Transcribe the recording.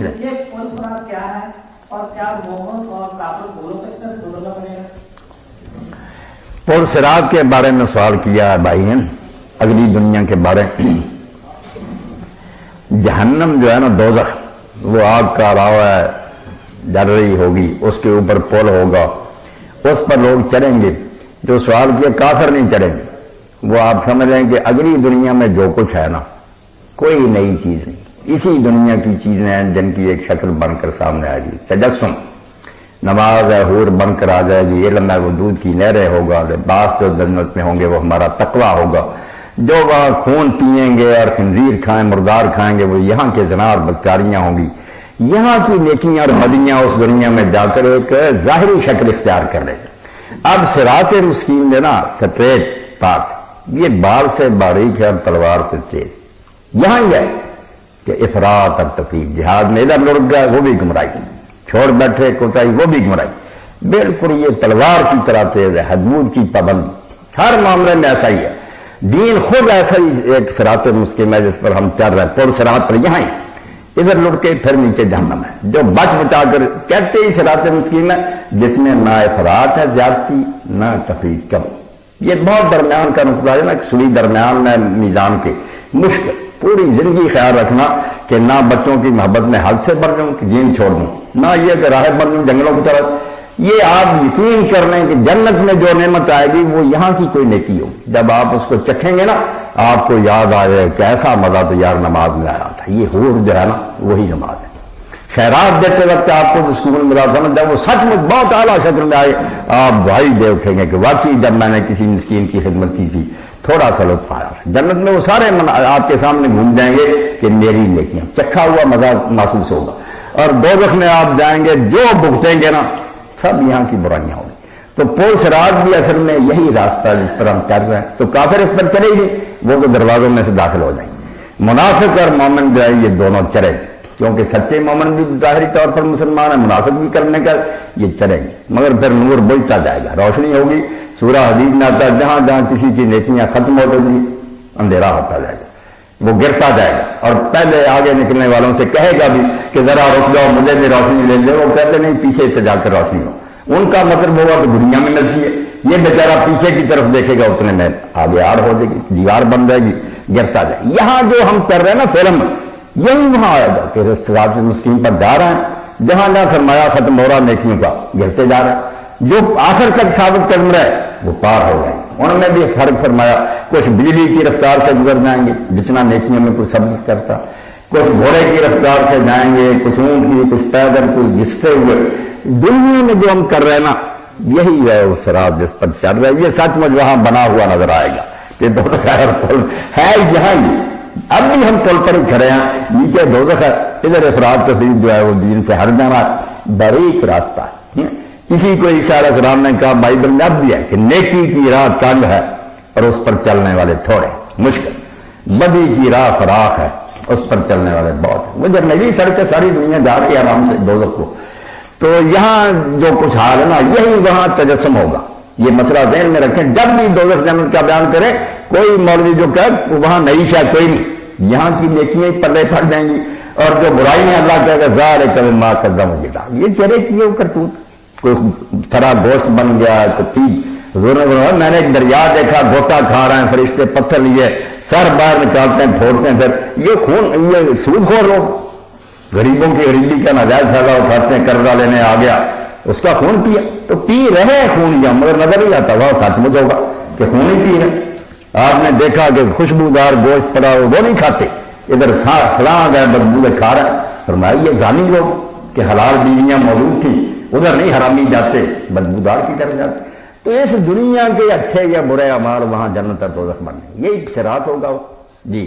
یہ پل صراط کیا ہے اور کیا مومن اور کافر دونوں کا اس طرح گزرنا پڑے گا؟ پل صراط کے بارے میں سوال کیا ہے بھائی نے، اگلی دنیا کے بارے میں۔ جہنم جو ہے نا، دوزخ، وہ آگ کا راوا ہے، جل رہی ہوگی، اس کے اوپر پل ہوگا، اس پر لوگ چڑھیں گے۔ جو سوال کیا کافر نہیں چڑھیں گے، وہ آپ سمجھ رہے ہیں کہ اگلی دنیا میں جو کچھ ہے نا، کوئی نئی چیز نہیں، اسی دنیا کی چیزیں ہیں جن کی ایک شکل بن کر سامنے آئے گی۔ تجسم، نماز ہے حور بن کر آ جائے گی، علم ہے وہ دودھ کی نہریں ہوگا، لباس جو جنت میں ہوں گے وہ ہمارا تقویٰ ہوگا، جو وہاں خون پئیں گے اور خنزیر کھائیں مردار کھائیں گے وہ یہاں کے زنا اور بدکاریاں ہوں گی۔ یہاں کی نیکیاں اور بدیاں اس دنیا میں جا کر ایک ظاہری شکل اختیار کر لیں گے۔ اب صراط مستقیم جو نا سٹریٹ پاک، یہ بال سے باریک ہے اور تلوار سے تیز۔ یہاں ہی ہے کہ افراط اور تفریط، جہاد میں ادھر لڑ گیا وہ بھی گمراہی، چھوڑ بیٹھے کوتاہی وہ بھی گمراہی، بالکل یہ تلوار کی طرح تیز ہے، حدود کی پابندی، ہر معاملے میں ایسا ہی ہے۔ دین خود ایسا ہی ایک صراط مستقیم ہے جس پر ہم چل رہے ہیں، پل صراط پر یہاں ہی، ادھر لٹ کے پھر نیچے جہنم ہے، جو بچ بچا کر کہتے ہی صراط مستقیم ہے جس میں نہ افراط ہے زیادتی نہ تفریط کم۔ یہ بہت درمیان کا نقطہ ہے نا، سلی درمیان میں میزان کے، مشکل، پوری زندگی خیال رکھنا کہ نہ بچوں کی محبت میں حد سے بڑھ جاؤں کہ دین چھوڑ دوں، نہ یہ کہ راہ بن جاؤں جنگلوں کی طرف۔ یہ آپ یقین کر لیں کہ جنت میں جو نعمت آئے گی وہ یہاں کی کوئی نیکی ہوگی، جب آپ اس کو چکھیں گے نا آپ کو یاد آئے کہ ایسا مزہ تو یار نماز میں آیا تھا۔ یہ حور جو ہے نا وہی نماز ہے۔ خیرات دیتے وقت آپ کو جو سکون ملا تھا نا، جب وہ سچ مچ بہت اعلیٰ شکل میں آئے آپ دعائی دے اٹھیں گے کہ واقعی جب میں نے کسی مسکین کی خدمت کی تھی تھوڑا سا لطف آیا۔ جنت میں وہ سارے آپ کے سامنے گھوم جائیں گے کہ میری نیکیاں، چکھا ہوا مزہ محسوس ہوگا۔ اور دوزخ میں آپ جائیں گے جو بھگتیں گے نا سب یہاں کی برائیاں ہوں گی۔ تو پل صراط بھی اصل میں یہی راستہ جس پر ہم کر رہے ہیں، تو کافر اس پر چلے ہی نہیں، وہ تو دروازوں میں سے داخل ہو جائیں گے۔ منافق اور مومن جو ہے یہ دونوں چرے گے، کیونکہ سچے مومن بھی ظاہری طور پر مسلمان ہے، منافق بھی کرنے کا یہ چریں گے، مگر پھر نور بجھتا جائے گا، روشنی ہوگی۔ سورہ حدید میں آتا ہے جہاں جہاں کسی کی نیکیاں ختم ہو جائیں گی اندھیرا ہوتا جائے گا، وہ گرتا جائے گا، اور پہلے آگے نکلنے والوں سے کہے گا بھی کہ ذرا رک جاؤ مجھے بھی روشنی لے لو، وہ کہتے نہیں پیچھے سے جا کر روشنی ہو۔ ان کا مطلب ہوگا کہ دنیا میں ملتی ہے، یہ بیچارہ پیچھے کی طرف دیکھے گا اتنے میں آگے آڑ ہو جائے گی، دیوار بن جائے گی، گرتا جائے گا۔ یہاں جو ہم کر رہے ہیں نا فلم، یہی وہاں آئے گا کہ صراط مستقیم پر جا رہے ہیں، جہاں جہاں سرمایہ ختم ہو رہا نیکیوں کا گرتے جا رہے ہیں، جو آخر تک ثابت قدم رہے وہ پار ہو گئے۔ انہوں نے بھی فرق فرمایا، کچھ بجلی کی رفتار سے گزر جائیں گے جتنا نیکیوں میں کوئی ثبت کرتا، کچھ گھوڑے کی رفتار سے جائیں گے، کچھ اونٹ کی، کچھ پیدل، کچھ گھستے ہوئے۔ دنیا میں جو ہم کر رہے ہیں نا یہی ہے وہ صراط جس پر چل رہا ہے۔ یہ سچ مچ وہاں بنا ہوا نظر آئے گا کہ دوزخ پل ہے یہاں ہی، اب بھی ہم پل پر ہی کھڑے ہیں، نیچے دوزخ ہے، ادھر افراط تفریط جو ہے وہ دین سے ہٹ جانا، باریک راستہ ہے۔ اسی کو عیسیٰ علیہ السلام نے کہا بائبل میں اب بھی ہے کہ نیکی کی راہ تنگ ہے اور اس پر چلنے والے تھوڑے، مشکل، بدی کی راہ فراخ ہے اس پر چلنے والے بہت ہیں۔ وہ جب نئی سڑکیں ساری دنیا جا رہی ہے آرام سے دوزخ کو، تو یہاں جو کچھ حال ہے نا یہی وہاں تجسم ہوگا۔ یہ مسئلہ ذہن میں رکھیں، جب بھی دوزخ جنت کا بیان کریں کوئی مولوی جو کہ وہاں نئی شے کوئی نہیں، یہاں کی نیکیاں پلے پڑ جائیں گی، اور جو برائی ہیں اللہ کہے گا ذالک بما قدمت یداک، یہ چہرے کیے وہ کرتوت، کوئی تھرا گوشت بن گیا، کوئی میں نے ایک دریا دیکھا گوتا کھا رہے ہیں فرشتے، پتھر لیے سر باہر نکالتے ہیں پھوڑتے ہیں، پھر یہ خون، یہ سود خور لوگ غریبوں کی غریبی کا ناجائز فائدہ اٹھاتے ہیں، قرضہ لینے آ گیا اس کا خون پیا، تو پی رہے خون یا مگر نظر نہیں آتا، وہ سچ مچ ہوگا کہ خون ہی پی رہے۔ آپ نے دیکھا کہ خوشبودار گوشت پڑا وہ نہیں کھاتے، ادھر سلام گئے بدبو کھا رہے ہیں، فرمایا یہ ظالم لوگ کہ حلال بیویاں موجود تھیں ادھر نہیں حرامی جاتے، بدبودار کی طرف جاتے۔ تو اس دنیا کے اچھے یا برے اعمال وہاں جنت اور دوزخ بننے، یہی صراط ہوگا۔ جی